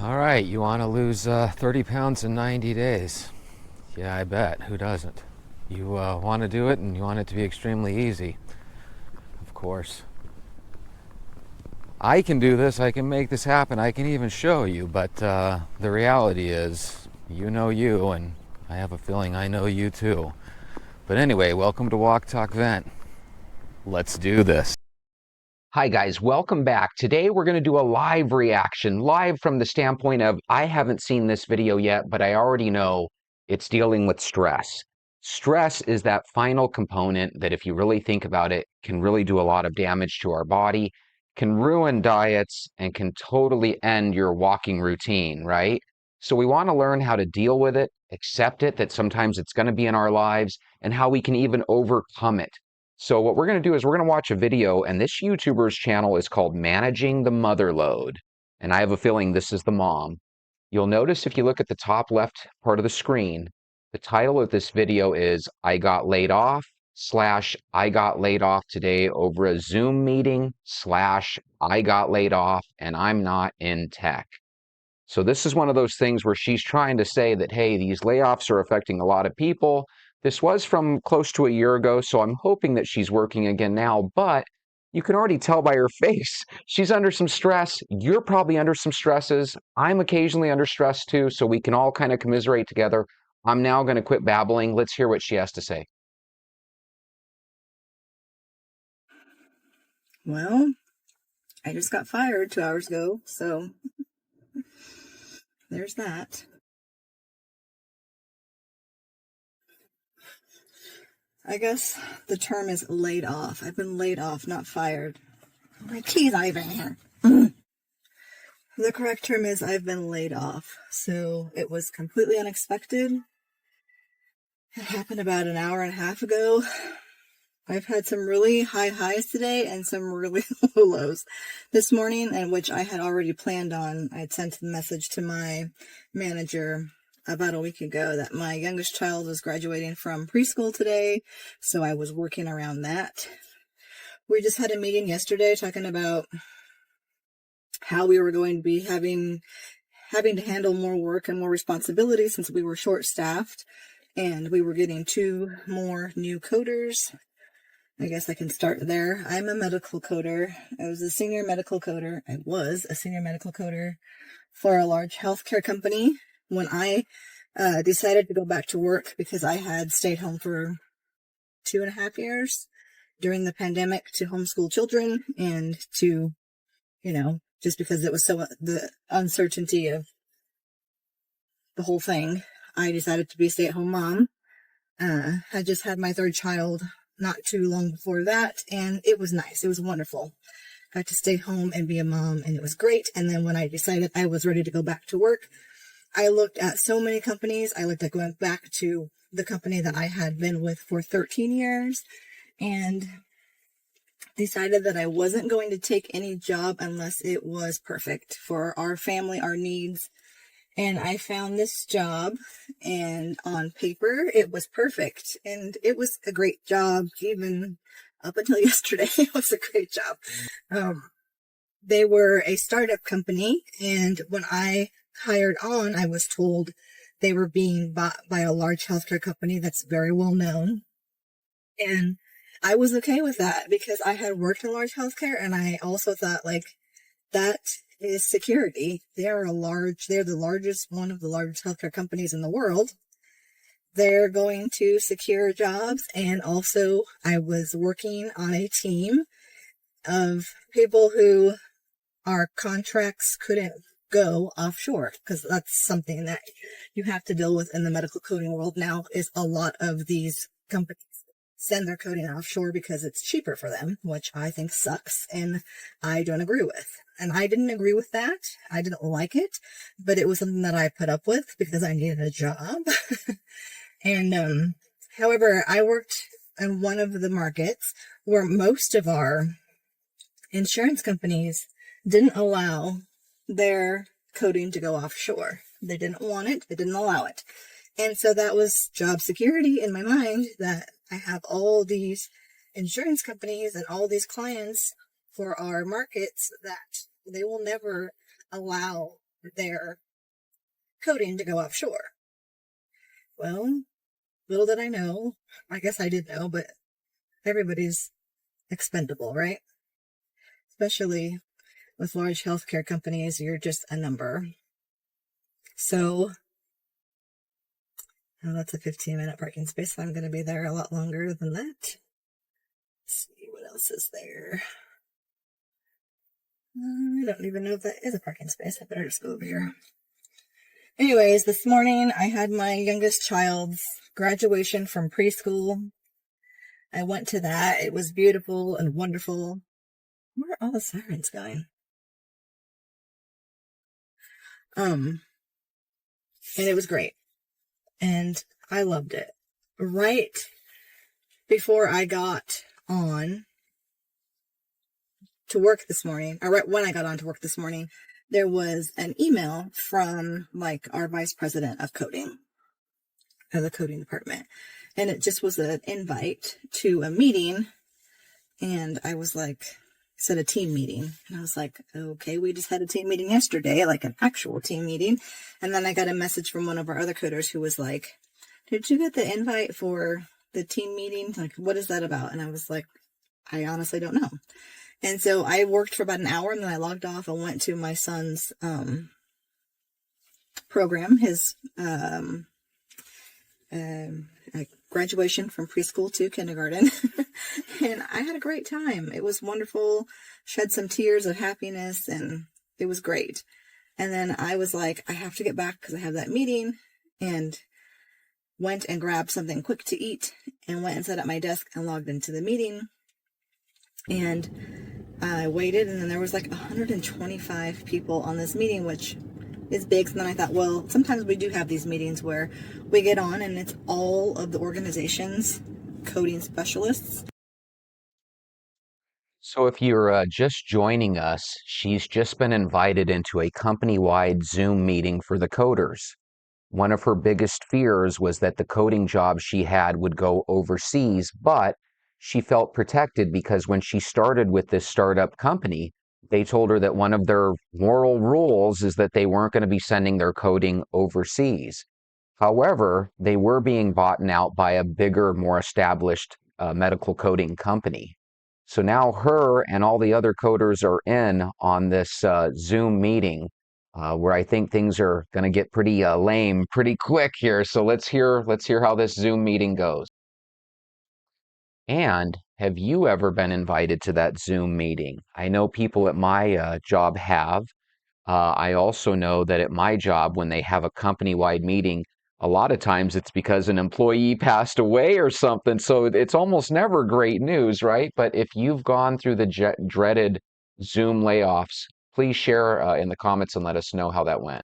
All right, you want to lose 30 pounds in 90 days? Yeah, I bet. Who doesn't? You want to do it and you want it to be extremely easy. Of course. I can do this, I can make this happen, I can even show you, but the reality is, you know you, and I have a feeling I know you too. But anyway, welcome to Walk Talk Vent. Let's do this. Hi guys, welcome back. Today we're going to do a live reaction, live from the standpoint of I haven't seen this video yet, but I already know it's dealing with stress. Stress is that final component that, if you really think about it, can really do a lot of damage to our body, can ruin diets, and can totally end your walking routine, right? So we want to learn how to deal with it, accept it, that sometimes it's going to be in our lives, and how we can even overcome it. So what we're going to do is we're going to watch a video, and this YouTuber's channel is called Managing the Mother Load. And I have a feeling this is the mom. You'll notice if you look at the top left part of the screen, the title of this video is I got laid off / I got laid off today over a Zoom meeting / I got laid off and I'm not in tech. So this is one of those things where she's trying to say that, hey, these layoffs are affecting a lot of people. This was from close to a year ago, so I'm hoping that she's working again now, but you can already tell by her face. She's under some stress. You're probably under some stresses. I'm occasionally under stress too, so we can all kind of commiserate together. I'm now going to quit babbling. Let's hear what she has to say. Well, I just got fired 2 hours ago, so there's that. I guess the term is laid off. I've been laid off, not fired. My key's not even here. The correct term is I've been laid off. So it was completely unexpected. It happened about an hour and a half ago. I've had some really high highs today and some really low lows this morning, and which I had already planned on. I had sent a message to my manager about a week ago that my youngest child was graduating from preschool today, so I was working around that. We just had a meeting yesterday talking about how we were going to be having to handle more work and more responsibility since we were short-staffed, and we were getting 2 more new coders. I guess I can start there. I'm a medical coder. I was a senior medical coder for a large healthcare company when I decided to go back to work because I had stayed home for 2.5 years during the pandemic to homeschool children and to, just because it was so the uncertainty of the whole thing, I decided to be a stay-at-home mom. I just had my 3rd child not too long before that, and it was nice. It was wonderful. Got to stay home and be a mom, and it was great. And then when I decided I was ready to go back to work, I looked at so many companies. I looked at going back to the company that I had been with for 13 years and decided that I wasn't going to take any job unless it was perfect for our family, our needs. And I found this job, and on paper, it was perfect. And it was a great job, even up until yesterday. It was a great job. They were a startup company, and when I hired on, I was told they were being bought by a large healthcare company that's very well known. And I was okay with that because I had worked in large healthcare, and I also thought, that is security. They're the largest, one of the largest healthcare companies in the world. They're going to secure jobs. And also I was working on a team of people who our contracts couldn't go offshore, because that's something that you have to deal with in the medical coding world now, is a lot of these companies send their coding offshore because it's cheaper for them, which I think sucks and I don't agree with. And I didn't agree with that. I didn't like it, but it was something that I put up with because I needed a job. And however, I worked in one of the markets where most of our insurance companies didn't allow their coding to go offshore. They didn't want it. They didn't allow it. And so that was job security in my mind, that I have all these insurance companies and all these clients for our markets that they will never allow their coding to go offshore. Well, little did I know, I guess I did know, but everybody's expendable, right? Especially with large healthcare companies, you're just a number. So, oh, that's a 15-minute parking space, so I'm going to be there a lot longer than that. Let's see what else is there. I don't even know if that is a parking space. I better just go over here. Anyways, this morning I had my youngest child's graduation from preschool. I went to that. It was beautiful and wonderful. Where are all the sirens going? And it was great. And I loved it. Right before I got on to work this morning, or right when I got on to work this morning, there was an email from like our vice president of coding, of the coding department. And it just was an invite to a meeting. And I was like, said a team meeting. And I was like, okay, we just had a team meeting yesterday, like an actual team meeting. And then I got a message from one of our other coders who was like, did you get the invite for the team meeting? Like, what is that about? And I was like, I honestly don't know. And so I worked for about an hour and then I logged off and went to my son's program, his graduation from preschool to kindergarten. And I had a great time. It was wonderful. Shed some tears of happiness and it was great. And then I was like, I have to get back because I have that meeting, and went and grabbed something quick to eat and went and sat at my desk and logged into the meeting. And I waited, and then there was like 125 people on this meeting, which is big. So then I thought, well, sometimes we do have these meetings where we get on and it's all of the organization's coding specialists. So if you're just joining us, she's just been invited into a company-wide Zoom meeting for the coders. One of her biggest fears was that the coding job she had would go overseas, but she felt protected because when she started with this startup company, they told her that one of their moral rules is that they weren't going to be sending their coding overseas. However, they were being bought out by a bigger, more established medical coding company. So now her and all the other coders are in on this Zoom meeting where I think things are going to get pretty lame pretty quick here. So let's hear how this Zoom meeting goes. And have you ever been invited to that Zoom meeting? I know people at my job have. I also know that at my job, when they have a company-wide meeting, a lot of times it's because an employee passed away or something. So it's almost never great news, right? But if you've gone through the dreaded Zoom layoffs, please share in the comments and let us know how that went.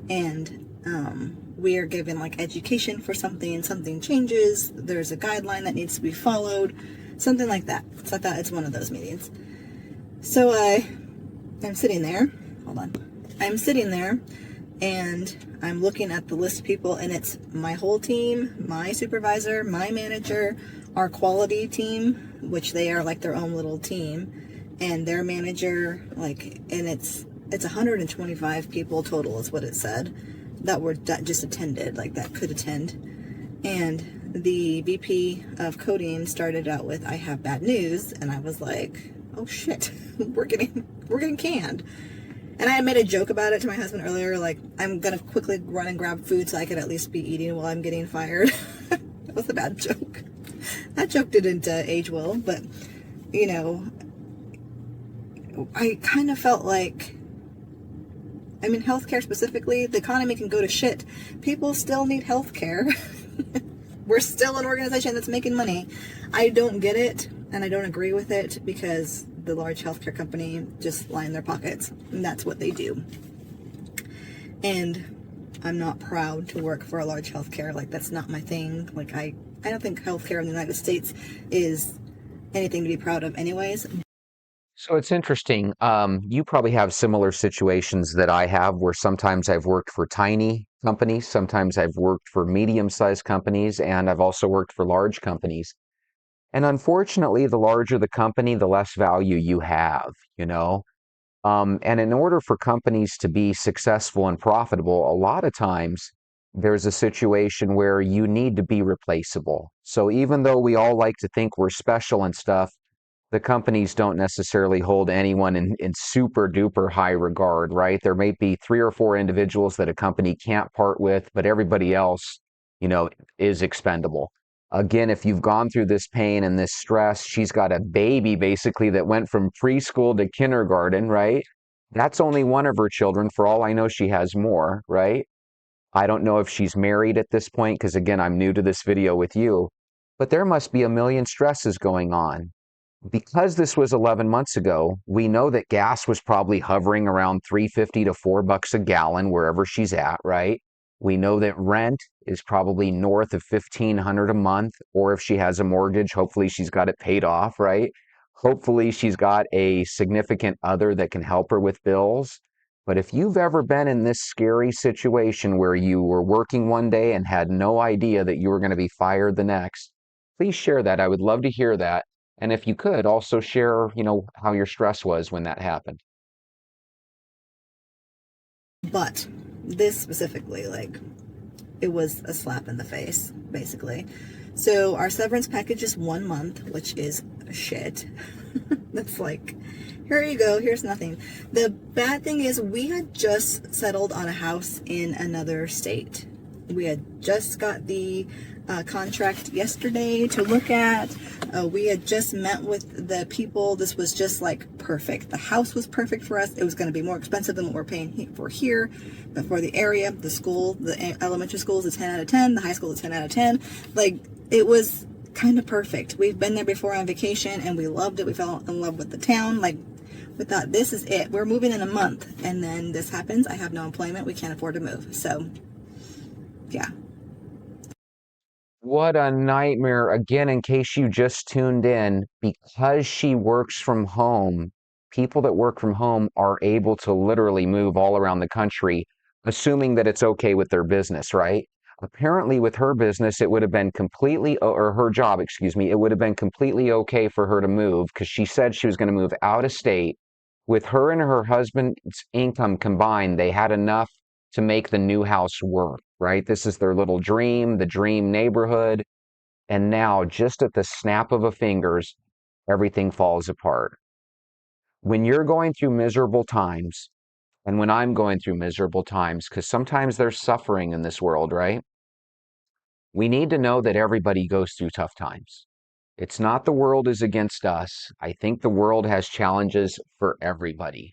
And we are given like education for something, and something changes. There's a guideline that needs to be followed, something like that. So I thought it's one of those meetings. So I'm sitting there. Hold on. I'm sitting there and I'm looking at the list of people, and it's my whole team, my supervisor, my manager, our quality team, which they are like their own little team, and their manager, like, and it's 125 people total is what it said that just attended, like that could attend. And the VP of coding started out with, I have bad news. And I was like, oh shit, we're getting canned. And I had made a joke about it to my husband earlier, like, I'm gonna quickly run and grab food so I could at least be eating while I'm getting fired. That was a bad joke. That joke didn't age well, but you know, I kind of felt like, I mean, healthcare specifically, the economy can go to shit. People still need healthcare. We're still an organization that's making money. I don't get it, and I don't agree with it, because the large healthcare company just line their pockets, and that's what they do. And I'm not proud to work for a large healthcare. Like, that's not my thing. Like, I don't think healthcare in the United States is anything to be proud of anyways. So it's interesting. You probably have similar situations that I have, where sometimes I've worked for tiny companies, sometimes I've worked for medium-sized companies, and I've also worked for large companies. And unfortunately, the larger the company, the less value you have, you know. And in order for companies to be successful and profitable, a lot of times there's a situation where you need to be replaceable. So even though we all like to think we're special and stuff, the companies don't necessarily hold anyone in super duper high regard, right? There may be 3 or 4 individuals that a company can't part with, but everybody else, you know, is expendable. Again, if you've gone through this pain and this stress, she's got a baby basically that went from preschool to kindergarten, right? That's only one of her children. For all I know, she has more, right? I don't know if she's married at this point, because again, I'm new to this video with you, but there must be a million stresses going on. Because this was 11 months ago, we know that gas was probably hovering around 3.50 to $4 a gallon wherever she's at, right? We know that rent is probably north of 1,500 a month, or if she has a mortgage, hopefully she's got it paid off, right? Hopefully she's got a significant other that can help her with bills. But if you've ever been in this scary situation where you were working one day and had no idea that you were going to be fired the next, please share that. I would love to hear that. And if you could also share, how your stress was when that happened. But this specifically, like, it was a slap in the face, basically. So our severance package is 1 month, which is shit. That's like, here you go, here's nothing. The bad thing is we had just settled on a house in another state. We had just got the contract yesterday to look at. We had just met with the people. This was just like perfect. The house was perfect for us. It was going to be more expensive than what we're paying for here, but for the area, the school, the elementary school is a 10 out of 10. The high school is a 10 out of 10. Like, it was kind of perfect. We've been there before on vacation and we loved it. We fell in love with the town. Like, we thought, this is it. We're moving in a month. And then this happens. I have no employment. We can't afford to move. So, yeah. What a nightmare. Again, in case you just tuned in, because she works from home, people that work from home are able to literally move all around the country, assuming that it's okay with their business, right? Apparently, with her business, it would have been or her job, excuse me, it would have been completely okay for her to move because she said she was going to move out of state. With her and her husband's income combined, they had enough to make the new house work, right? This is their little dream, the dream neighborhood. And now, just at the snap of a fingers, everything falls apart. When you're going through miserable times, and when I'm going through miserable times, because sometimes there's suffering in this world, right? We need to know that everybody goes through tough times. It's not the world is against us. I think the world has challenges for everybody.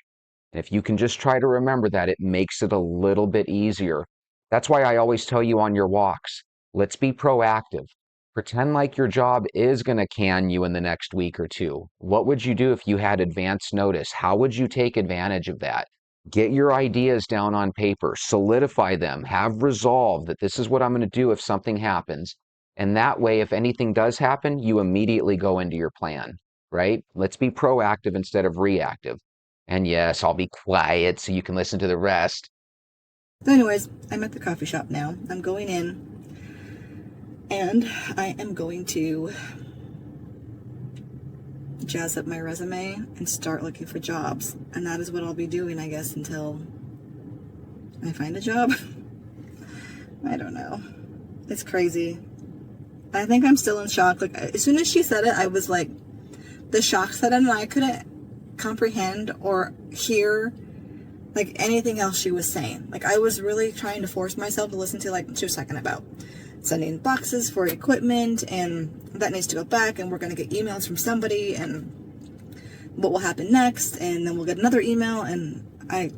And if you can just try to remember that, it makes it a little bit easier. That's why I always tell you on your walks, let's be proactive. Pretend like your job is going to can you in the next week or two. What would you do if you had advance notice? How would you take advantage of that? Get your ideas down on paper, solidify them, have resolve that this is what I'm going to do if something happens. And that way, if anything does happen, you immediately go into your plan, right? Let's be proactive instead of reactive. And yes, I'll be quiet so you can listen to the rest. So anyways, I'm at the coffee shop now. I'm going in and I am going to jazz up my resume and start looking for jobs. And that is what I'll be doing, I guess, until I find a job. I don't know. It's crazy. I think I'm still in shock. Like, as soon as she said it, I was like, the shock set in, and I couldn't comprehend or hear like anything else she was saying. Like, I was really trying to force myself to listen to, like, she was talking about sending boxes for equipment and that needs to go back and we're going to get emails from somebody and what will happen next, and then we'll get another email, and I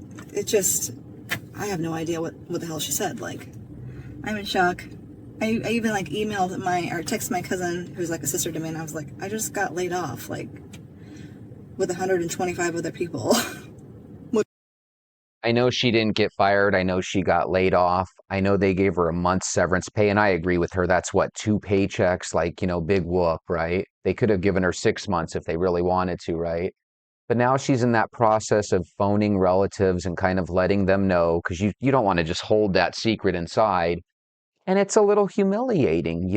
have no idea what the hell she said. Like, I'm in shock. I even like emailed or texted my cousin who's like a sister to me, and I was like, I just got laid off, like, with 125 other people. I know she didn't get fired. I know she got laid off. I know they gave her a month's severance pay, and I agree with her. That's what, 2 paychecks, like, big whoop, right? They could have given her 6 months if they really wanted to, right? But now she's in that process of phoning relatives and kind of letting them know, because you don't want to just hold that secret inside. And it's a little humiliating,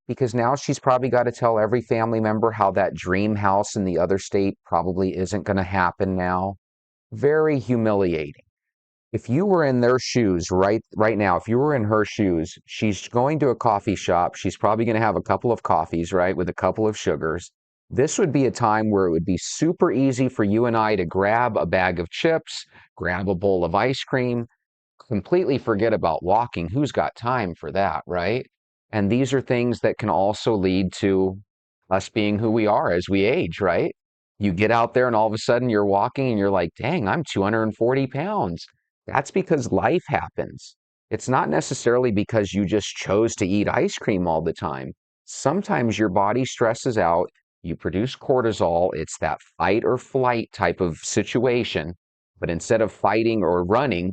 because now she's probably got to tell every family member how that dream house in the other state probably isn't going to happen now. Very humiliating. If you were in their shoes right now, if you were in her shoes, she's going to a coffee shop. She's probably going to have a couple of coffees, right, with a couple of sugars. This would be a time where it would be super easy for you and I to grab a bag of chips, grab a bowl of ice cream, completely forget about walking. Who's got time for that, right? And these are things that can also lead to us being who we are as we age, right? You get out there and all of a sudden you're walking and you're like, dang, I'm 240 pounds. That's because life happens. It's not necessarily because you just chose to eat ice cream all the time. Sometimes your body stresses out, you produce cortisol, it's that fight or flight type of situation. But instead of fighting or running,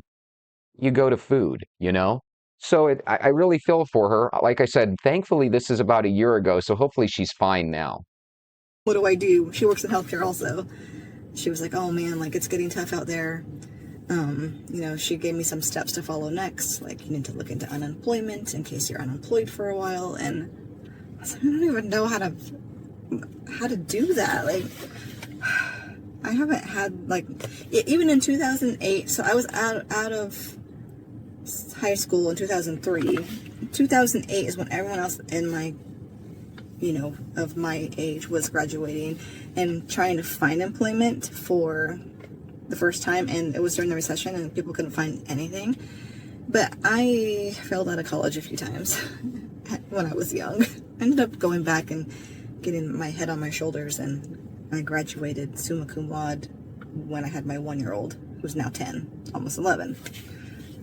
you go to food, you know? So I really feel for her. Like I said, thankfully, this is about a year ago, so hopefully she's fine now. What do I do? She works in healthcare also. She was like, oh man, like it's getting tough out there. She gave me some steps to follow next. Like, you need to look into unemployment in case you're unemployed for a while. And I was like, I don't even know how to do that. Like, I haven't had, like, even in 2008, so I was out of high school in 2003. 2008 is when everyone else in my, of my age was graduating and trying to find employment for the first time, and it was during the recession and people couldn't find anything. But I failed out of college a few times when I was young. I ended up going back and getting my head on my shoulders, and I graduated summa cum laude when I had my 1-year-old, who's now 10, almost 11.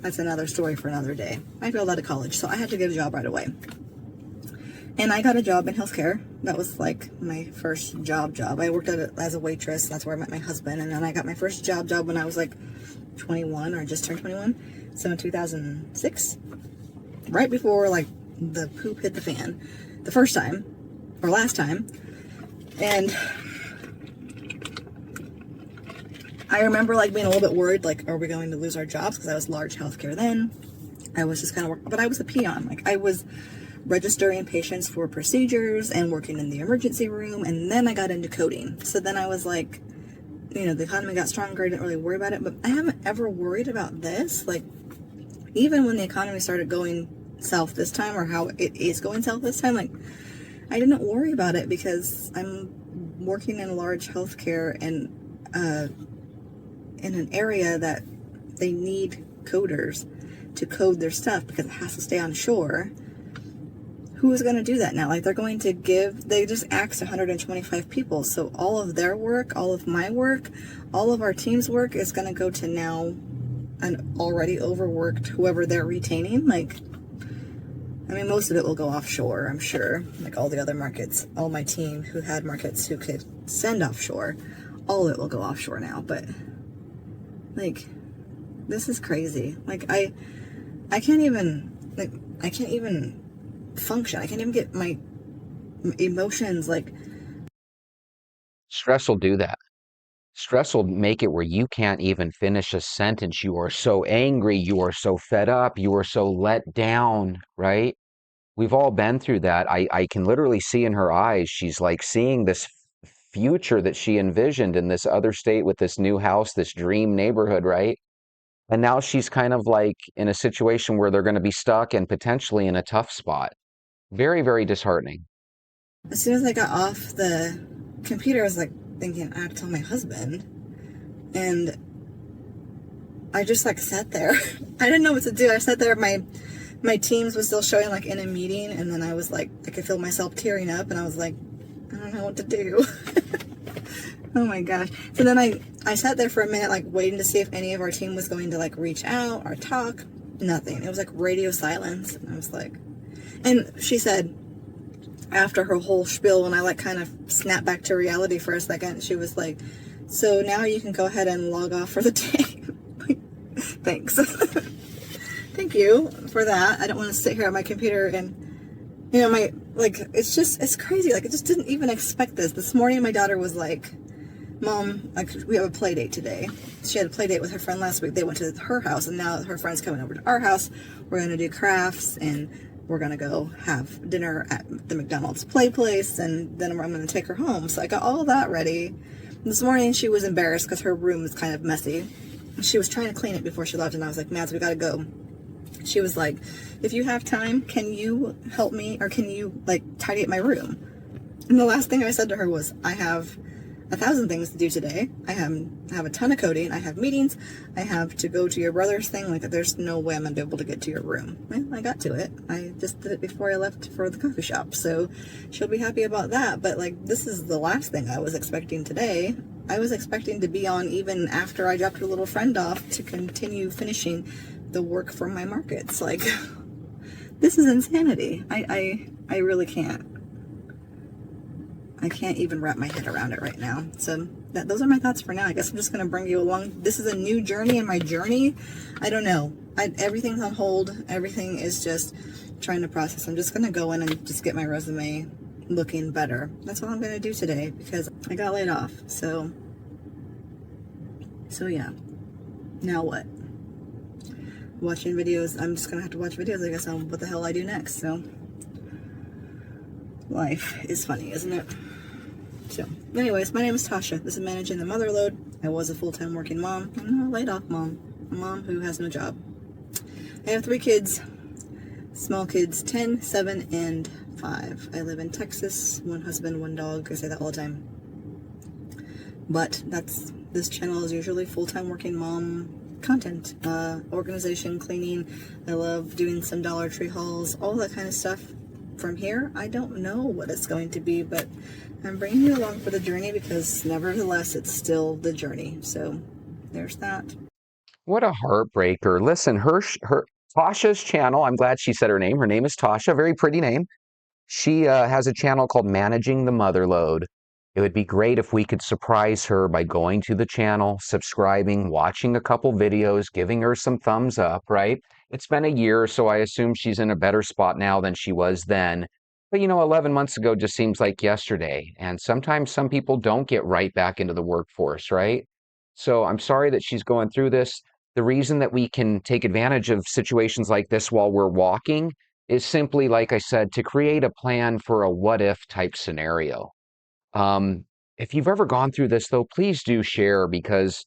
That's another story for another day. I failed out of college, so I had to get a job right away. And I got a job in healthcare. That was like my first job. I worked as a waitress. That's where I met my husband. And then I got my first job when I was like 21 or just turned 21. So in 2006, right before like the poop hit the fan, the first time or last time. And I remember like being a little bit worried, like, are we going to lose our jobs? Because I was large healthcare then. I was just kind of but I was a peon. Like, I was registering patients for procedures and working in the emergency room, and then I got into coding. So then I was like, the economy got stronger, I didn't really worry about it. But I haven't ever worried about this. Like, even when the economy started going south this time, or how it is going south this time, like, I didn't worry about it because I'm working in large healthcare and in an area that they need coders to code their stuff because it has to stay on shore. Who is going to do that now? Like, they just axed 125 people. So all of their work, all of my work, all of our team's work is going to go to now an already overworked whoever they're retaining. Like, I mean, most of it will go offshore, I'm sure. Like, all the other markets, all my team who had markets who could send offshore, all of it will go offshore now. But, like, this is crazy. Like, I can't even function. I can't even get my emotions, like. Stress will do that. Stress will make it where you can't even finish a sentence. You are so angry. You are so fed up. You are so let down, right? We've all been through that. I can literally see in her eyes, she's like seeing this future that she envisioned in this other state with this new house, this dream neighborhood, right? And now she's kind of like in a situation where they're going to be stuck and potentially in a tough spot. Very, very disheartening. As soon as I got off the computer, I was like thinking, I have to tell my husband. And I just like sat there. I didn't know what to do. I sat there, my Teams was still showing like in a meeting, and then I was like, I could feel myself tearing up, and I was like, I don't know what to do. Oh my gosh. So then I sat there for a minute, like waiting to see if any of our team was going to like reach out or talk. Nothing. It was like radio silence. And I was like, and she said, after her whole spiel, when I like kind of snapped back to reality for a second, she was like, so now you can go ahead and log off for the day. Like, thanks. Thank you for that. I don't want to sit here at my computer and, it's crazy. Like, I just didn't even expect this. This morning, my daughter was like, Mom, like, we have a play date today. She had a play date with her friend last week. They went to her house, and now her friend's coming over to our house. We're going to do crafts, and we're going to go have dinner at the McDonald's play place, and then I'm going to take her home. So I got all that ready. This morning she was embarrassed because her room was kind of messy. She was trying to clean it before she left, and I was like, Mads, we gotta go. She was like, if you have time, can you help me, or can you like tidy up my room? And the last thing I said to her was, I have 1,000 things to do today. I have a ton of coding. I have meetings. I have to go to your brother's thing. Like, there's no way I'm gonna be able to get to your room. Well, I got to it. I just did it before I left for the coffee shop, so she'll be happy about that. But like, this is the last thing I was expecting today. I was expecting to be on even after I dropped her little friend off to continue finishing the work for my markets. Like, this is insanity. I really can't. I can't even wrap my head around it right now. So those are my thoughts for now. I guess I'm just going to bring you along. This is a new journey in my journey. I don't know. Everything's on hold. Everything is just trying to process. I'm just going to go in and just get my resume looking better. That's what I'm going to do today because I got laid off. So yeah. Now what? Watching videos. I'm just going to have to watch videos, I guess, on what the hell I do next. So life is funny, isn't it? So, anyways, my name is Tasha. This is Managing the Motherload. I was a full-time working mom. I'm a laid-off mom. A mom who has no job. I have 3 kids. Small kids, 10, 7, and 5. I live in Texas. 1 husband, 1 dog. I say that all the time. But this channel is usually full-time working mom content. Organization, cleaning. I love doing some Dollar Tree hauls. All that kind of stuff. From here, I don't know what it's going to be, but I'm bringing you along for the journey because nevertheless, it's still the journey. So there's that. What a heartbreaker. Listen, her Tasha's channel, I'm glad she said her name. Her name is Tasha, very pretty name. She has a channel called Managing the Motherload. It would be great if we could surprise her by going to the channel, subscribing, watching a couple videos, giving her some thumbs up, right? It's been a year, so I assume she's in a better spot now than she was then. But 11 months ago just seems like yesterday. And sometimes some people don't get right back into the workforce, right? So I'm sorry that she's going through this. The reason that we can take advantage of situations like this while we're walking is simply, like I said, to create a plan for a what if type scenario. If you've ever gone through this, though, please do share because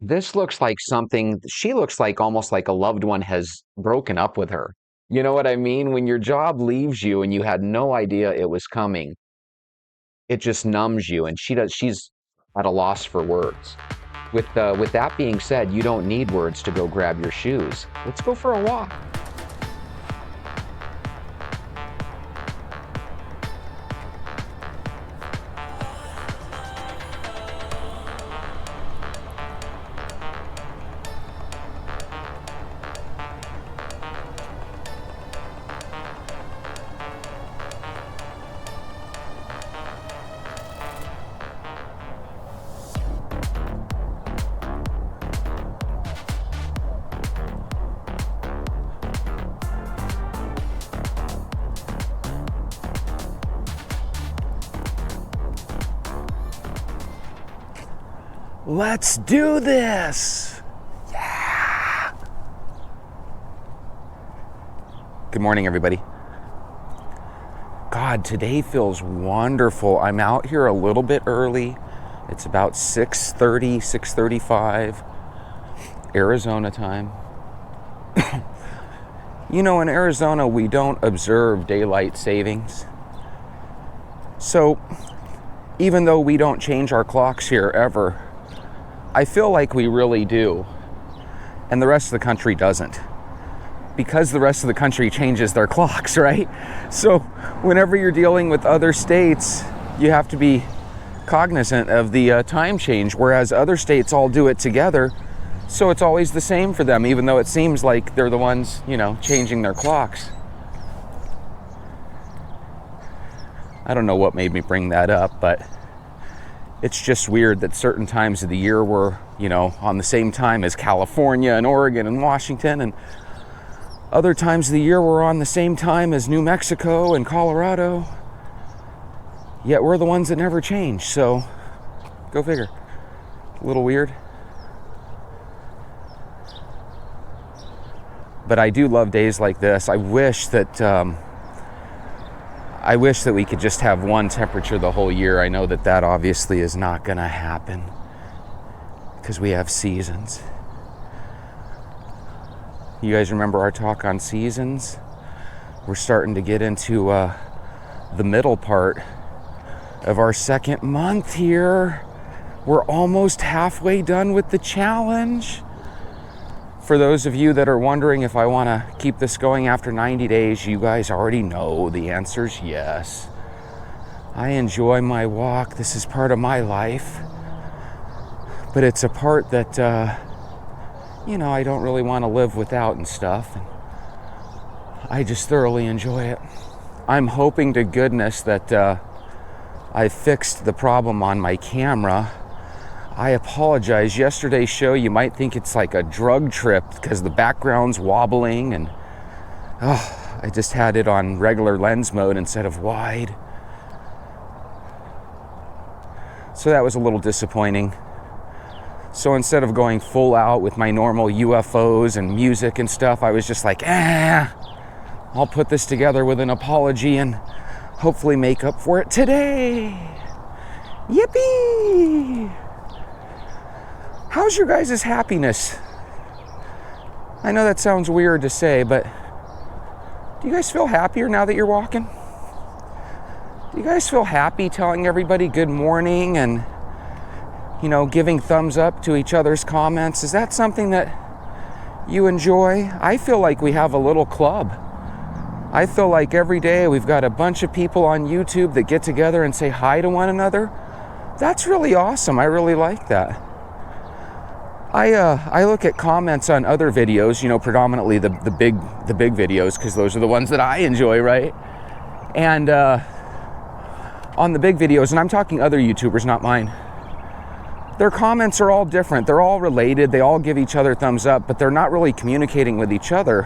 this looks like something, she looks like almost like a loved one has broken up with her. You know what I mean? When your job leaves you and you had no idea it was coming, it just numbs you. And she's at a loss for words. With that being said, you don't need words to go grab your shoes. Let's go for a walk. Let's do this! Yeah! Good morning, everybody. God, today feels wonderful. I'm out here a little bit early. It's about 6:30, 6:35 Arizona time. In Arizona, we don't observe daylight savings. So, even though we don't change our clocks here ever, I feel like we really do, and the rest of the country doesn't, because the rest of the country changes their clocks, right? So whenever you're dealing with other states, you have to be cognizant of the time change, whereas other states all do it together, so it's always the same for them, even though it seems like they're the ones, changing their clocks. I don't know what made me bring that up, but it's just weird that certain times of the year we're, on the same time as California and Oregon and Washington, and other times of the year we're on the same time as New Mexico and Colorado. Yet we're the ones that never change, so go figure. A little weird. But I do love days like this. I wish that I wish that we could just have one temperature the whole year. I know that that obviously is not going to happen because we have seasons. You guys remember our talk on seasons? We're starting to get into the middle part of our second month here. We're almost halfway done with the challenge. For those of you that are wondering if I want to keep this going after 90 days, you guys already know the answer's yes. I enjoy my walk. This is part of my life. But it's a part that, I don't really want to live without and stuff. And I just thoroughly enjoy it. I'm hoping to goodness that I fixed the problem on my camera. I apologize. Yesterday's show, you might think it's like a drug trip because the background's wobbling, and I just had it on regular lens mode instead of wide. So that was a little disappointing. So instead of going full out with my normal UFOs and music and stuff, I was just like, I'll put this together with an apology and hopefully make up for it today. Yippee! How's your guys' happiness? I know that sounds weird to say, but do you guys feel happier now that you're walking? Do you guys feel happy telling everybody good morning and, giving thumbs up to each other's comments? Is that something that you enjoy? I feel like we have a little club. I feel like every day we've got a bunch of people on YouTube that get together and say hi to one another. That's really awesome. I really like that. I look at comments on other videos, predominantly the big videos, because those are the ones that I enjoy, right? And on the big videos, and I'm talking other YouTubers, not mine, their comments are all different. They're all related. They all give each other thumbs up, but they're not really communicating with each other.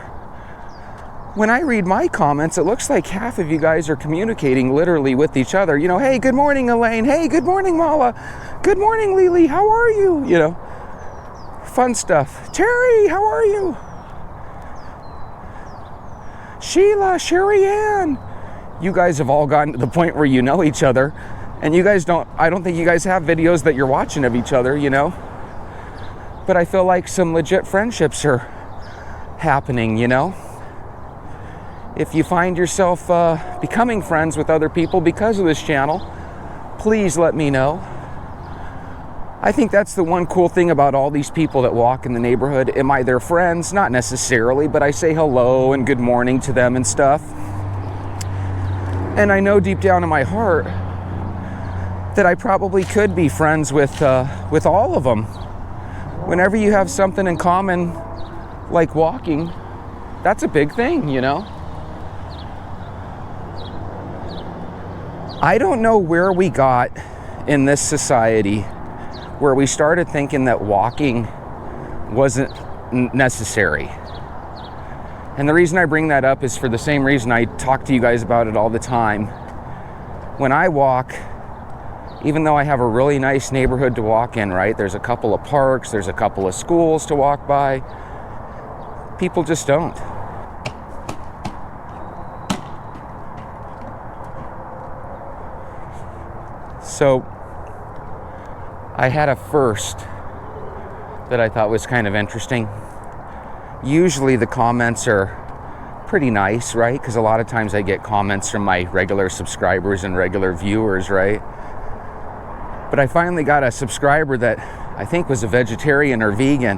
When I read my comments, it looks like half of you guys are communicating literally with each other. Hey, good morning, Elaine. Hey, good morning, Mala. Good morning, Lily. How are you? Fun stuff. Terry, how are you? Sheila, Sherry Ann. You guys have all gotten to the point where you know each other, and I don't think you guys have videos that you're watching of each other, But I feel like some legit friendships are happening, If you find yourself becoming friends with other people because of this channel, please let me know. I think that's the one cool thing about all these people that walk in the neighborhood. Am I their friends? Not necessarily, but I say hello and good morning to them and stuff. And I know deep down in my heart that I probably could be friends with all of them. Whenever you have something in common, like walking, that's a big thing, I don't know where we got in this society where we started thinking that walking wasn't necessary. And the reason I bring that up is for the same reason I talk to you guys about it all the time. When I walk, even though I have a really nice neighborhood to walk in, right? There's a couple of parks, there's a couple of schools to walk by. People just don't. So I had a first that I thought was kind of interesting. Usually the comments are pretty nice, right? Because a lot of times I get comments from my regular subscribers and regular viewers, right? But I finally got a subscriber that I think was a vegetarian or vegan.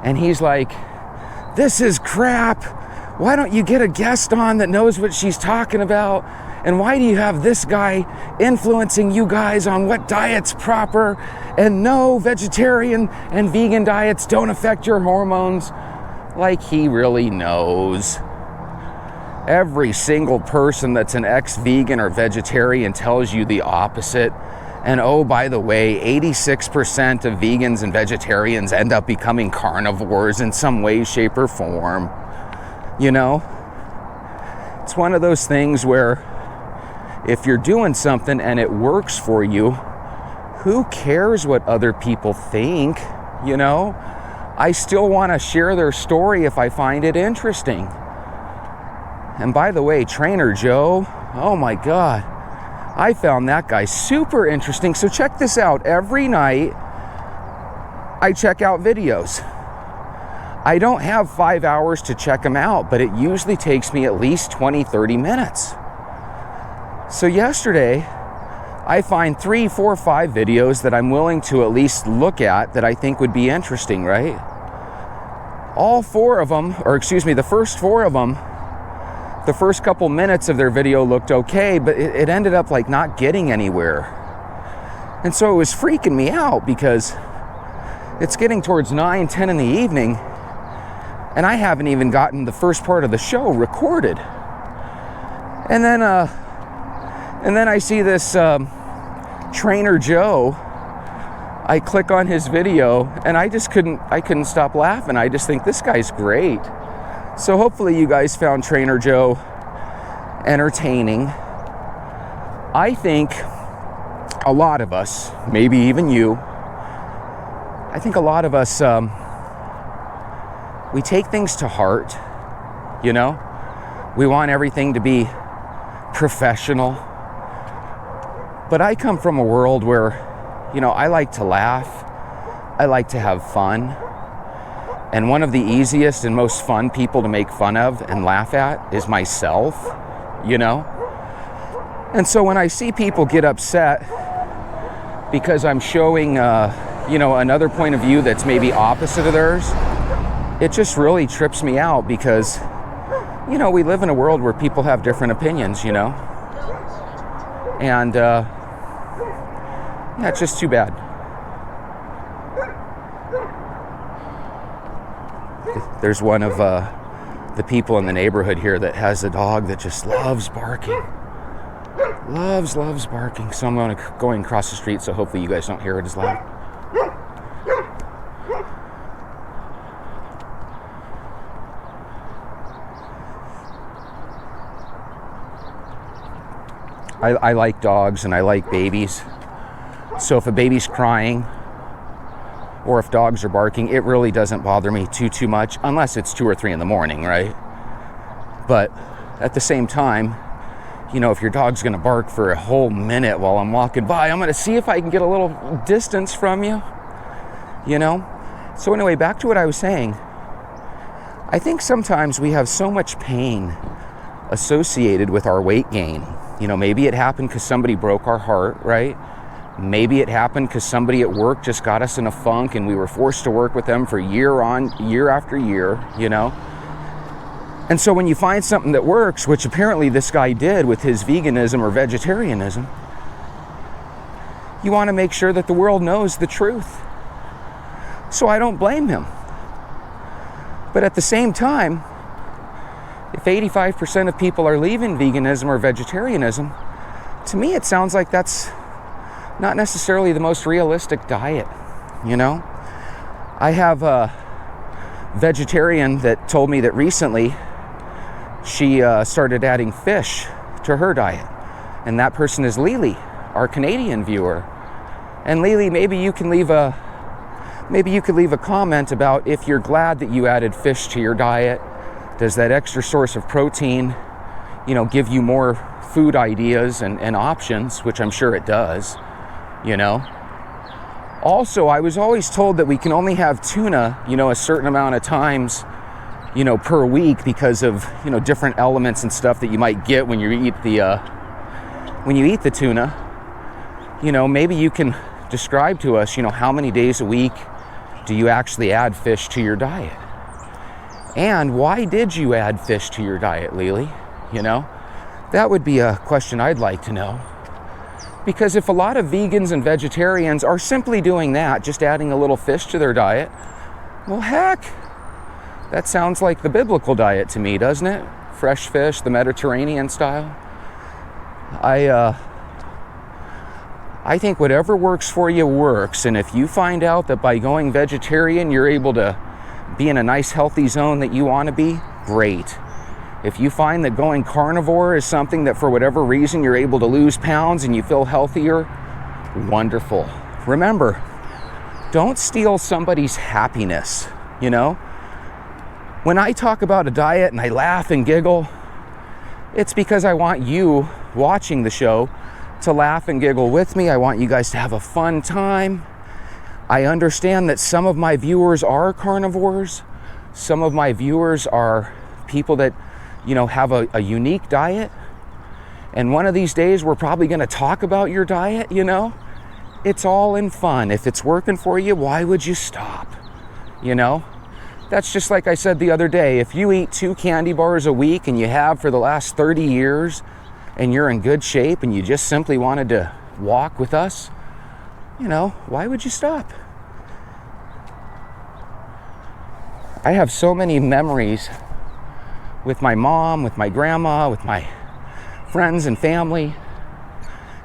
And he's like, "This is crap. Why don't you get a guest on that knows what she's talking about? And why do you have this guy influencing you guys on what diet's proper? And no, vegetarian and vegan diets don't affect your hormones." Like he really knows. Every single person that's an ex-vegan or vegetarian tells you the opposite. And oh, by the way, 86% of vegans and vegetarians end up becoming carnivores in some way, shape, or form. It's one of those things where if you're doing something and it works for you, who cares what other people think? I still want to share their story if I find it interesting. And by the way, Trainer Joe, Oh my God. I found that guy super interesting. So check this out. Every night I check out videos. I don't have 5 hours to check them out, but it usually takes me at least 20, 30 minutes. So yesterday, I find 3, 4, 5 videos that I'm willing to at least look at that I think would be interesting, right? All 4 of them, or excuse me, the first 4 of them, the first couple minutes of their video looked okay, but it ended up like not getting anywhere. And so it was freaking me out because it's getting towards 9, 10 in the evening, and I haven't even gotten the first part of the show recorded. And then I see this Trainer Joe. I click on his video, and I couldn't stop laughing. I just think this guy's great. So hopefully you guys found Trainer Joe entertaining. I think a lot of us, maybe even you, I think a lot of us, we take things to heart, you know? We want everything to be professional. But I come from a world where, you know, I like to laugh. I like to have fun. And one of the easiest and most fun people to make fun of and laugh at is myself, you know? And so when I see people get upset because I'm showing, you know, another point of view that's maybe opposite of theirs, it just really trips me out because, you know, we live in a world where people have different opinions, you know? And, yeah, it's just too bad. There's one of the people in the neighborhood here that has a dog that just loves barking. Loves barking. So I'm going across the street, so hopefully you guys don't hear it as loud. I like dogs and I like babies. So if a baby's crying, or if dogs are barking, it really doesn't bother me too much, unless it's 2 or 3 in the morning, right? But at the same time, you know, if your dog's gonna bark for a whole minute while I'm walking by, I'm gonna see if I can get a little distance from you, you know? So anyway, back to what I was saying. I think sometimes we have so much pain associated with our weight gain. You know, maybe it happened because somebody broke our heart, right? Maybe it happened because somebody at work just got us in a funk and we were forced to work with them for year after year, you know? And so when you find something that works, which apparently this guy did with his veganism or vegetarianism, you want to make sure that the world knows the truth. So I don't blame him. But at the same time, if 85% of people are leaving veganism or vegetarianism, to me it sounds like that's not necessarily the most realistic diet, you know? I have a vegetarian that told me that recently she started adding fish to her diet. And that person is Lily, our Canadian viewer. And Lily, maybe you could leave a comment about if you're glad that you added fish to your diet. Does that extra source of protein, you know, give you more food ideas and options, which I'm sure it does, you know? Also, I was always told that we can only have tuna, you know, a certain amount of times, you know, per week because of, you know, different elements and stuff that you might get when you eat the tuna. You know, maybe you can describe to us, you know, how many days a week do you actually add fish to your diet? And why did you add fish to your diet, Lily? You know, that would be a question I'd like to know. Because if a lot of vegans and vegetarians are simply doing that, just adding a little fish to their diet, well, heck, that sounds like the biblical diet to me, doesn't it? Fresh fish, the Mediterranean style. I think whatever works for you works. And if you find out that by going vegetarian, you're able to be in a nice healthy zone that you want to be, great. If you find that going carnivore is something that for whatever reason you're able to lose pounds and you feel healthier, wonderful. Remember, don't steal somebody's happiness, you know? When I talk about a diet and I laugh and giggle, it's because I want you watching the show to laugh and giggle with me. I want you guys to have a fun time. I understand that some of my viewers are carnivores. Some of my viewers are people that, have a unique diet. And one of these days, we're probably going to talk about your diet, It's all in fun. If it's working for you, why would you stop? That's just like I said the other day. If you eat 2 candy bars a week and you have for the last 30 years and you're in good shape and you just simply wanted to walk with us, why would you stop? I have so many memories with my mom, with my grandma, with my friends and family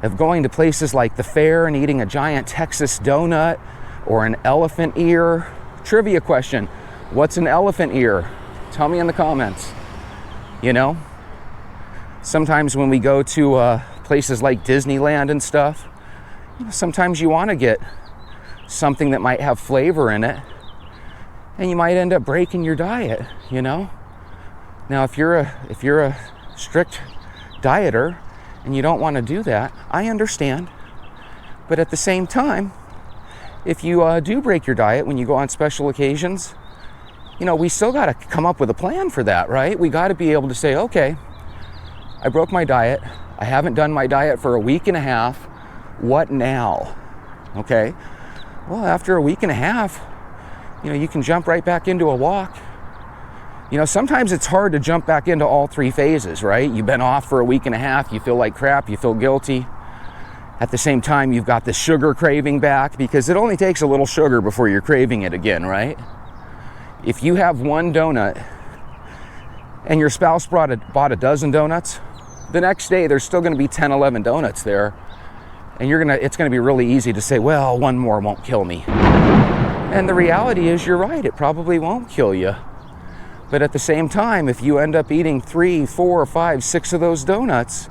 of going to places like the fair and eating a giant Texas donut or an elephant ear. Trivia question, what's an elephant ear? Tell me in the comments. Sometimes when we go to places like Disneyland and stuff, sometimes you want to get something that might have flavor in it, and you might end up breaking your diet, Now, if you're a strict dieter and you don't want to do that, I understand. But at the same time, if you do break your diet when you go on special occasions, we still got to come up with a plan for that, right? We got to be able to say, okay, I broke my diet. I haven't done my diet for a week and a half. What now? Okay. Well, after a week and a half, you can jump right back into a walk. Sometimes it's hard to jump back into all 3 phases, right? You've been off for a week and a half. You feel like crap. You feel guilty. At the same time, you've got the sugar craving back, because it only takes a little sugar before you're craving it again, right? If you have 1 donut and your spouse bought a dozen donuts, the next day there's still going to be 10, 11 donuts there. And it's going to be really easy to say, well, 1 more won't kill me. And the reality is, you're right, it probably won't kill you. But at the same time, if you end up eating 3, 4, 5, 6 of those donuts,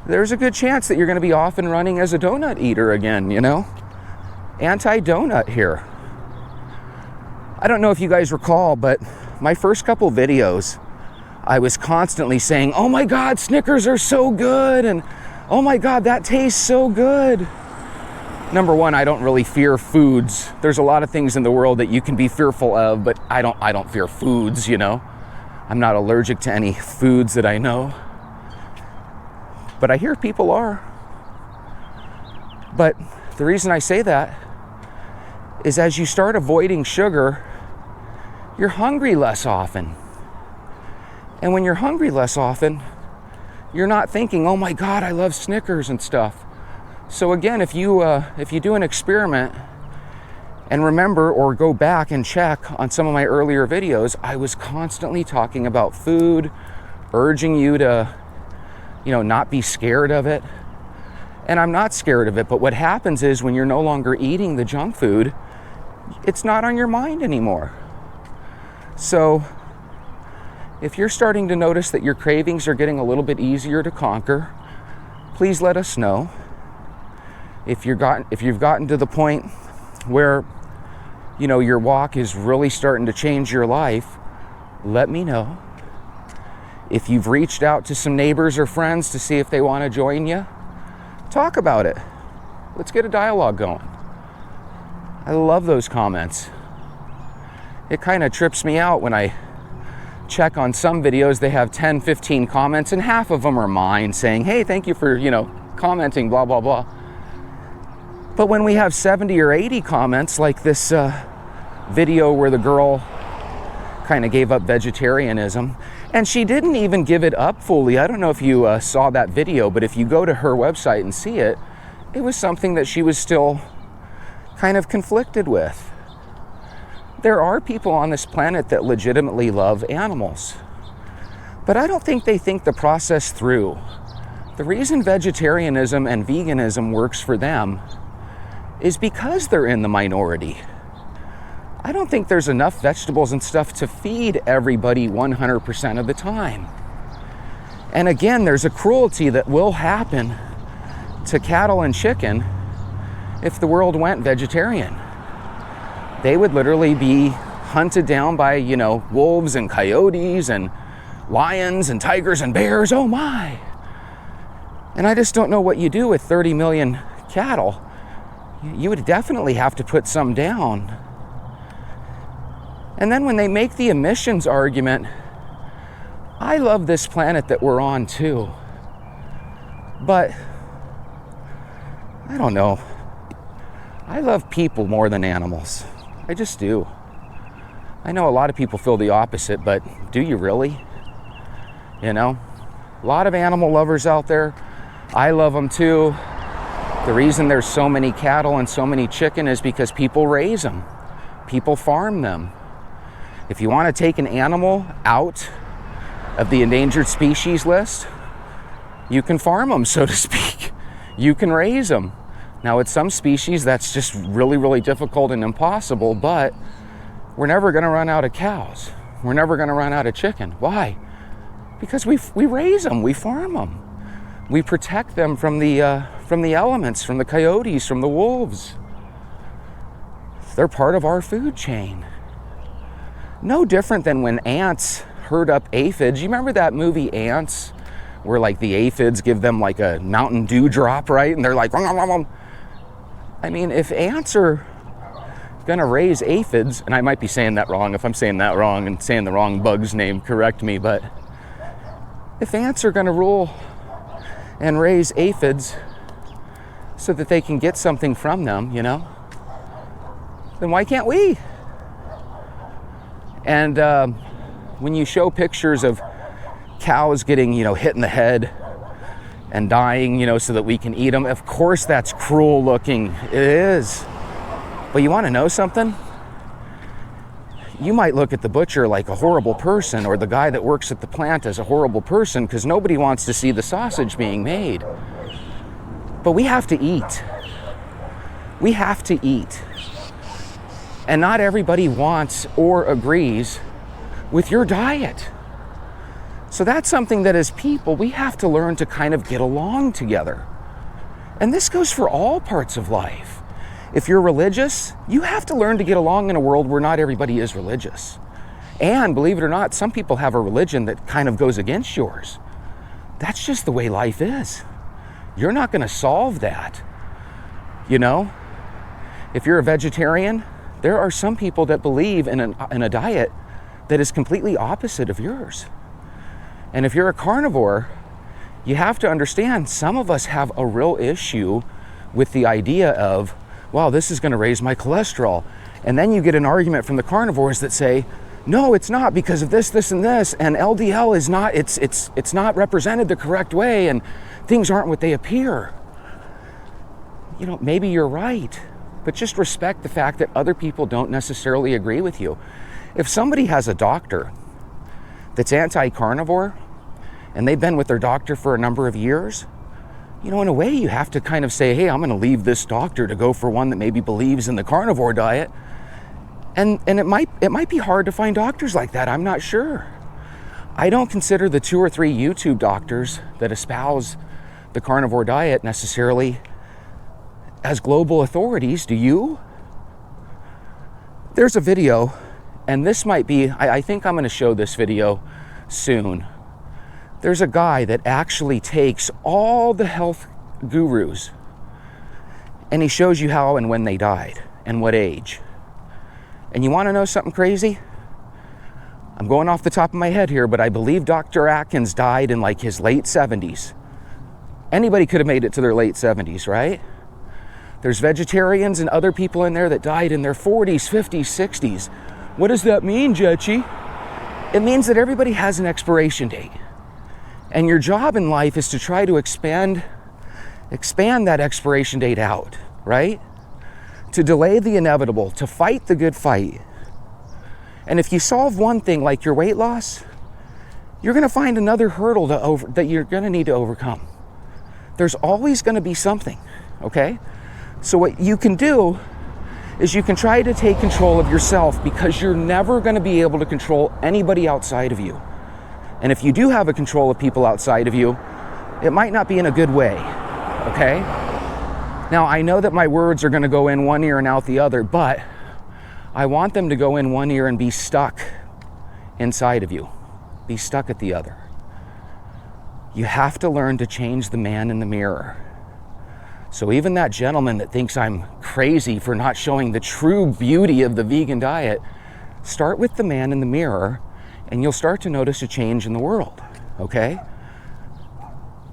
there's a good chance that you're going to be off and running as a donut eater again, Anti-donut here. I don't know if you guys recall, but my first couple videos, I was constantly saying, oh my God, Snickers are so good, and oh my God, that tastes so good. Number one, I don't really fear foods. There's a lot of things in the world that you can be fearful of, but I don't fear foods, I'm not allergic to any foods that I know. But I hear people are. But the reason I say that is, as you start avoiding sugar, you're hungry less often. And when you're hungry less often, you're not thinking, oh my God, I love Snickers and stuff. So again, if you do an experiment and remember, or go back and check on some of my earlier videos, I was constantly talking about food, urging you to, not be scared of it. And I'm not scared of it, but what happens is, when you're no longer eating the junk food, it's not on your mind anymore. So if you're starting to notice that your cravings are getting a little bit easier to conquer, please let us know. If you've gotten to the point where, your walk is really starting to change your life, let me know. If you've reached out to some neighbors or friends to see if they want to join you, talk about it. Let's get a dialogue going. I love those comments. It kind of trips me out when I check on some videos. They have 10, 15 comments, and half of them are mine saying, hey, thank you for, commenting, blah, blah, blah. But when we have 70 or 80 comments, like this video where the girl kind of gave up vegetarianism, and she didn't even give it up fully. I don't know if you saw that video, but if you go to her website and see it, it was something that she was still kind of conflicted with. There are people on this planet that legitimately love animals, but I don't think they think the process through. The reason vegetarianism and veganism works for them is because they're in the minority. I don't think there's enough vegetables and stuff to feed everybody 100% of the time. And again, there's a cruelty that will happen to cattle and chicken if the world went vegetarian. They would literally be hunted down by, wolves and coyotes and lions and tigers and bears. Oh my! And I just don't know what you do with 30 million cattle. You would definitely have to put some down. And then when they make the emissions argument, I love this planet that we're on too. But I don't know. I love people more than animals. I just do. I know a lot of people feel the opposite, but do you really? You know, a lot of animal lovers out there. I love them too. The reason there's so many cattle and so many chicken is because people raise them. People farm them. If you want to take an animal out of the endangered species list, you can farm them, so to speak. You can raise them. Now, with some species, that's just really, really difficult and impossible, but we're never going to run out of cows. We're never going to run out of chicken. Why? Because we raise them, we farm them. We protect them from the elements, from the coyotes, from the wolves. They're part of our food chain. No different than when ants herd up aphids. You remember that movie Ants, where like the aphids give them like a Mountain Dew drop, right? And they're like, "Wom, wom, wom." I mean, if ants are gonna raise aphids, and I might be saying that wrong. If I'm saying that wrong and saying the wrong bug's name, correct me. But if ants are gonna rule and raise aphids so that they can get something from them, you know, then why can't we? And when you show pictures of cows getting, you know, hit in the head and dying, you know, so that we can eat them, of course that's cruel looking. It is. But you want to know something? You might look at the butcher like a horrible person, or the guy that works at the plant as a horrible person, because nobody wants to see the sausage being made. But we have to eat. We have to eat. And not everybody wants or agrees with your diet. So that's something that as people, we have to learn to kind of get along together. And this goes for all parts of life. If you're religious, you have to learn to get along in a world where not everybody is religious. And believe it or not, some people have a religion that kind of goes against yours. That's just the way life is. You're not going to solve that. You know, if you're a vegetarian, there are some people that believe in a diet that is completely opposite of yours. And if you're a carnivore, you have to understand some of us have a real issue with the idea of, wow, this is going to raise my cholesterol. And then you get an argument from the carnivores that say, no, it's not because of this, this, and this, and LDL is not, it's not represented the correct way, and things aren't what they appear. You know, maybe you're right, but just respect the fact that other people don't necessarily agree with you. If somebody has a doctor that's anti-carnivore, and they've been with their doctor for a number of years, you know, in a way you have to kind of say, hey, I'm going to leave this doctor to go for one that maybe believes in the carnivore diet. And it might be hard to find doctors like that. I'm not sure. I don't consider the 2 or 3 YouTube doctors that espouse the carnivore diet necessarily as global authorities. Do you? There's a video, and this might be, I think I'm going to show this video soon. There's a guy that actually takes all the health gurus and he shows you how and when they died and what age. And you want to know something crazy? I'm going off the top of my head here, but I believe Dr. Atkins died in like his late 70s. Anybody could have made it to their late 70s, right? There's vegetarians and other people in there that died in their 40s, 50s, 60s. What does that mean, Jesse? It means that everybody has an expiration date. And your job in life is to try to expand that expiration date out, right? To delay the inevitable, to fight the good fight. And if you solve one thing like your weight loss, you're going to find another hurdle that you're going to need to overcome. There's always going to be something, okay? So what you can do is you can try to take control of yourself, because you're never going to be able to control anybody outside of you. And if you do have a control of people outside of you, it might not be in a good way, okay? Now, I know that my words are going to go in one ear and out the other, but I want them to go in one ear and be stuck inside of you. Be stuck at the other. You have to learn to change the man in the mirror. So even that gentleman that thinks I'm crazy for not showing the true beauty of the vegan diet, start with the man in the mirror and you'll start to notice a change in the world, okay?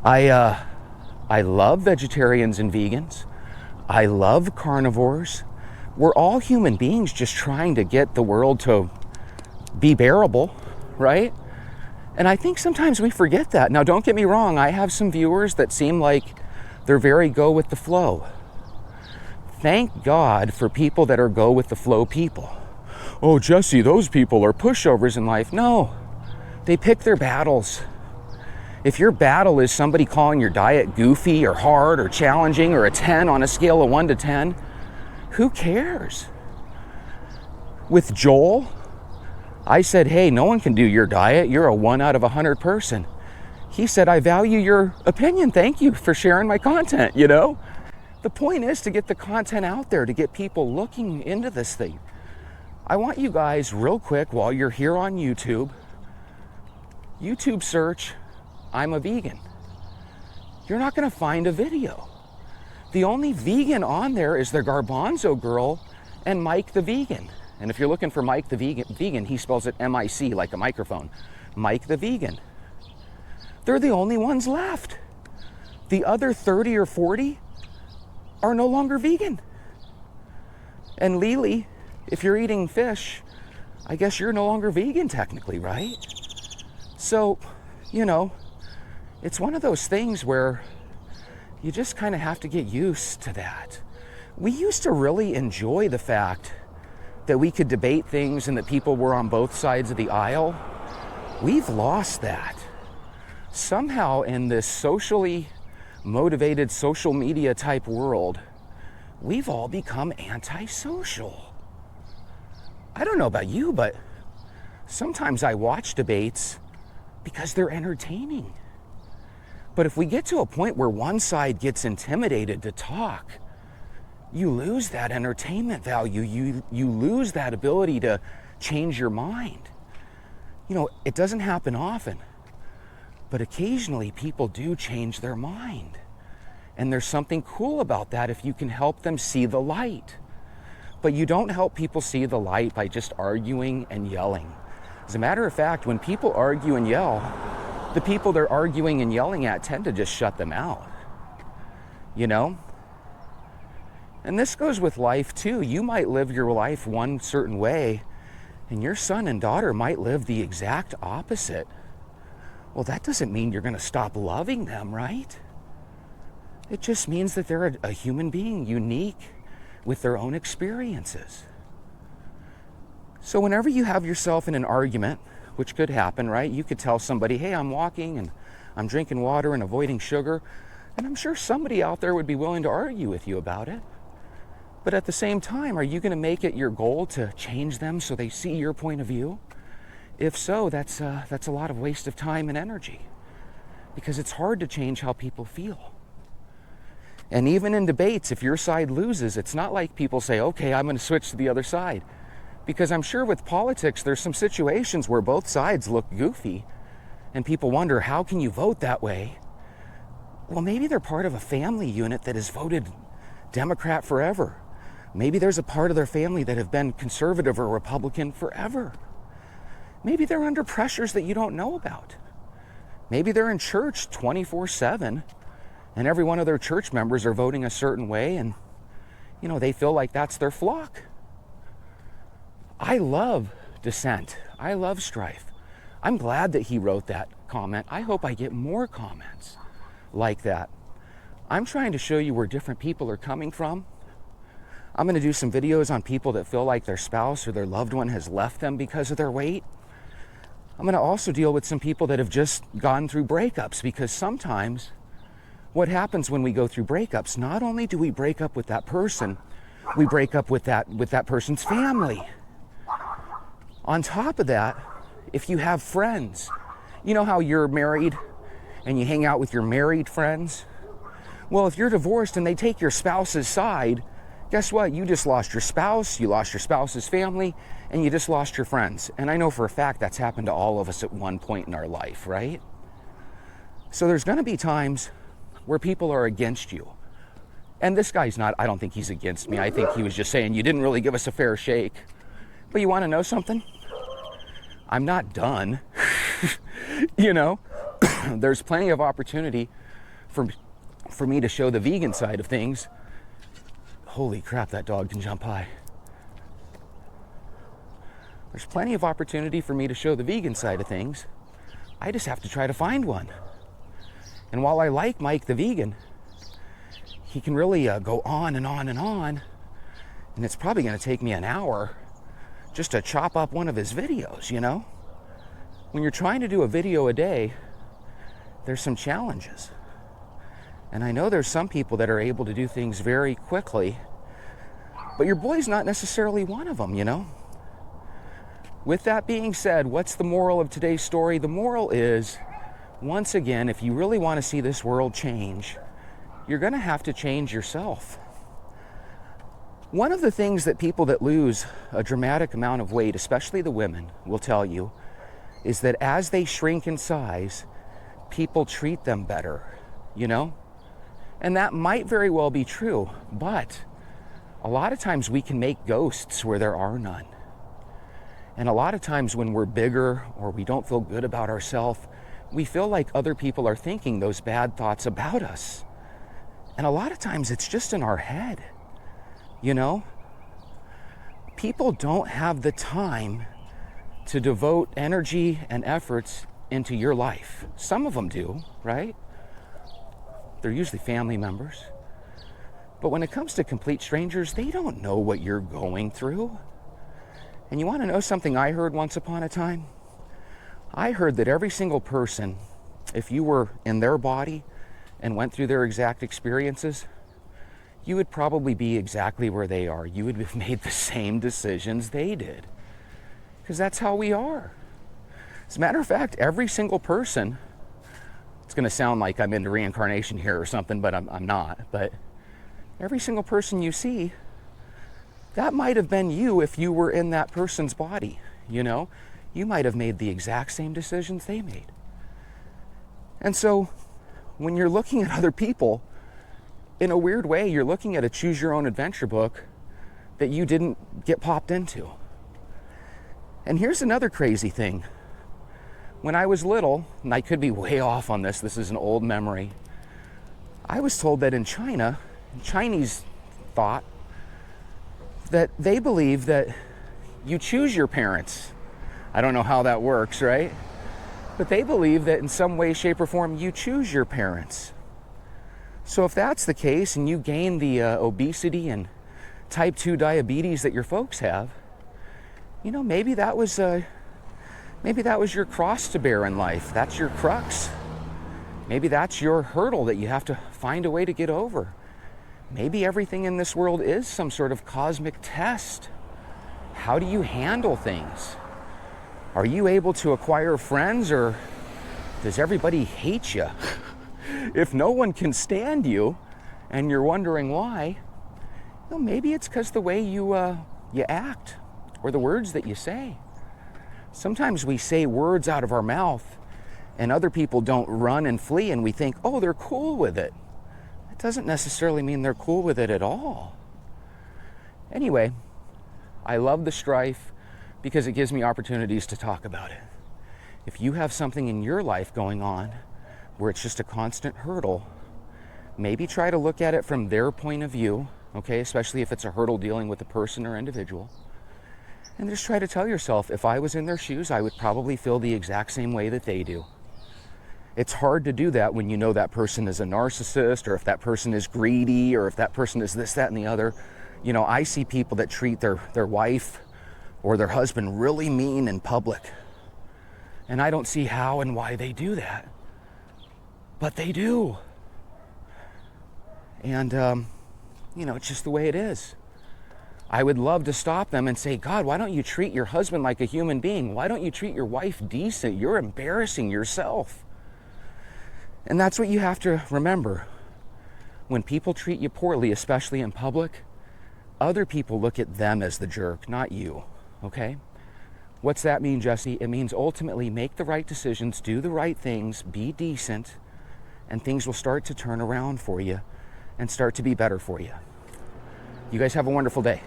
I love vegetarians and vegans. I love carnivores. We're all human beings just trying to get the world to be bearable, right? And I think sometimes we forget that. Now, don't get me wrong. I have some viewers that seem like they're very go with the flow. Thank God for people that are go with the flow people. Oh, Jesse, those people are pushovers in life. No, they pick their battles. If your battle is somebody calling your diet goofy or hard or challenging or a 10 on a scale of 1 to 10, who cares? With Joel, I said, hey, no one can do your diet. You're a 1 out of 100 person. He said, I value your opinion. Thank you for sharing my content, you know? The point is to get the content out there, to get people looking into this thing. I want you guys real quick while you're here on YouTube search, I'm a vegan. You're not gonna find a video. The only vegan on there is the Garbanzo Girl and Mike the Vegan. And if you're looking for Mike the Vegan, he spells it M-I-C, like a microphone. Mike the Vegan. They're the only ones left. The other 30 or 40 are no longer vegan. And Lily, if you're eating fish, I guess you're no longer vegan technically, right? So, you know, it's one of those things where you just kind of have to get used to that. We used to really enjoy the fact that we could debate things and that people were on both sides of the aisle. We've lost that. Somehow in this socially motivated social media type world, we've all become antisocial. I don't know about you, but sometimes I watch debates because they're entertaining. But if we get to a point where one side gets intimidated to talk, you lose that entertainment value. You lose that ability to change your mind. You know, it doesn't happen often, but occasionally people do change their mind. And there's something cool about that if you can help them see the light. But you don't help people see the light by just arguing and yelling. As a matter of fact, when people argue and yell, the people they're arguing and yelling at tend to just shut them out. You know? And this goes with life too. You might live your life one certain way, and your son and daughter might live the exact opposite. Well, that doesn't mean you're going to stop loving them, right? It just means that they're a human being, unique with their own experiences. So whenever you have yourself in an argument, which could happen, right? You could tell somebody, hey, I'm walking and I'm drinking water and avoiding sugar. And I'm sure somebody out there would be willing to argue with you about it. But at the same time, are you going to make it your goal to change them so they see your point of view? If so, that's a lot of waste of time and energy, because it's hard to change how people feel. And even in debates, if your side loses, it's not like people say, okay, I'm going to switch to the other side. Because I'm sure with politics, there's some situations where both sides look goofy and people wonder, how can you vote that way? Well, maybe they're part of a family unit that has voted Democrat forever. Maybe there's a part of their family that have been conservative or Republican forever. Maybe they're under pressures that you don't know about. Maybe they're in church 24/7 and every one of their church members are voting a certain way and, you know, they feel like that's their flock. I love dissent. I love strife. I'm glad that he wrote that comment. I hope I get more comments like that. I'm trying to show you where different people are coming from. I'm going to do some videos on people that feel like their spouse or their loved one has left them because of their weight. I'm going to also deal with some people that have just gone through breakups, because sometimes what happens when we go through breakups, not only do we break up with that person, we break up with that person's family. On top of that, if you have friends, you know how you're married and you hang out with your married friends? Well, if you're divorced and they take your spouse's side, guess what? You just lost your spouse, you lost your spouse's family, and you just lost your friends. And I know for a fact that's happened to all of us at one point in our life, right? So there's going to be times where people are against you. And this guy's not, I don't think he's against me. I think he was just saying, you didn't really give us a fair shake. But you want to know something? I'm not done. You know, there's plenty of opportunity for me to show the vegan side of things. Holy crap, that dog can jump high. There's plenty of opportunity for me to show the vegan side of things. I just have to try to find one. And while I like Mike the vegan, he can really go on and on and on. And it's probably going to take me an hour just to chop up one of his videos, you know? When you're trying to do a video a day, there's some challenges. And I know there's some people that are able to do things very quickly, but your boy's not necessarily one of them, you know? With that being said, what's the moral of today's story? The moral is, once again, if you really want to see this world change, you're going to have to change yourself. One of the things that people that lose a dramatic amount of weight, especially the women, will tell you, is that as they shrink in size, people treat them better, you know? And that might very well be true, but a lot of times we can make ghosts where there are none. And a lot of times when we're bigger or we don't feel good about ourselves, we feel like other people are thinking those bad thoughts about us. And a lot of times it's just in our head, you know? People don't have the time to devote energy and efforts into your life. Some of them do, right? They're usually family members. But when it comes to complete strangers, they don't know what you're going through. And you want to know something I heard once upon a time? I heard that every single person, if you were in their body and went through their exact experiences, you would probably be exactly where they are. You would have made the same decisions they did. Because that's how we are. As a matter of fact, every single person, it's going to sound like I'm into reincarnation here or something, but I'm not. But every single person you see, that might have been you if you were in that person's body, you know? You might have made the exact same decisions they made. And so when you're looking at other people, in a weird way, you're looking at a choose your own adventure book that you didn't get popped into. And here's another crazy thing. When I was little, and I could be way off on this is an old memory, I was told that in China, Chinese thought, that they believe that you choose your parents. I don't know how that works, right? But they believe that in some way, shape, or form, you choose your parents. So if that's the case and you gain the obesity and type 2 diabetes that your folks have, you know, maybe that was your cross to bear in life. That's your crux. Maybe that's your hurdle that you have to find a way to get over. Maybe everything in this world is some sort of cosmic test. How do you handle things? Are you able to acquire friends, or does everybody hate you? If no one can stand you and you're wondering why, well, maybe it's because the way you act or the words that you say. Sometimes we say words out of our mouth and other people don't run and flee and we think, oh, they're cool with it. It doesn't necessarily mean they're cool with it at all. Anyway, I love the strife because it gives me opportunities to talk about it. If you have something in your life going on where it's just a constant hurdle, maybe try to look at it from their point of view, okay, especially if it's a hurdle dealing with a person or individual. And just try to tell yourself, if I was in their shoes, I would probably feel the exact same way that they do. It's hard to do that when you know that person is a narcissist, or if that person is greedy, or if that person is this, that, and the other. You know, I see people that treat their wife or their husband really mean in public. And I don't see how and why they do that. But they do. And, you know, it's just the way it is. I would love to stop them and say, God, why don't you treat your husband like a human being? Why don't you treat your wife decent? You're embarrassing yourself. And that's what you have to remember. When people treat you poorly, especially in public, other people look at them as the jerk, not you, okay? What's that mean, Jesse? It means ultimately make the right decisions, do the right things, be decent, and things will start to turn around for you and start to be better for you. You guys have a wonderful day.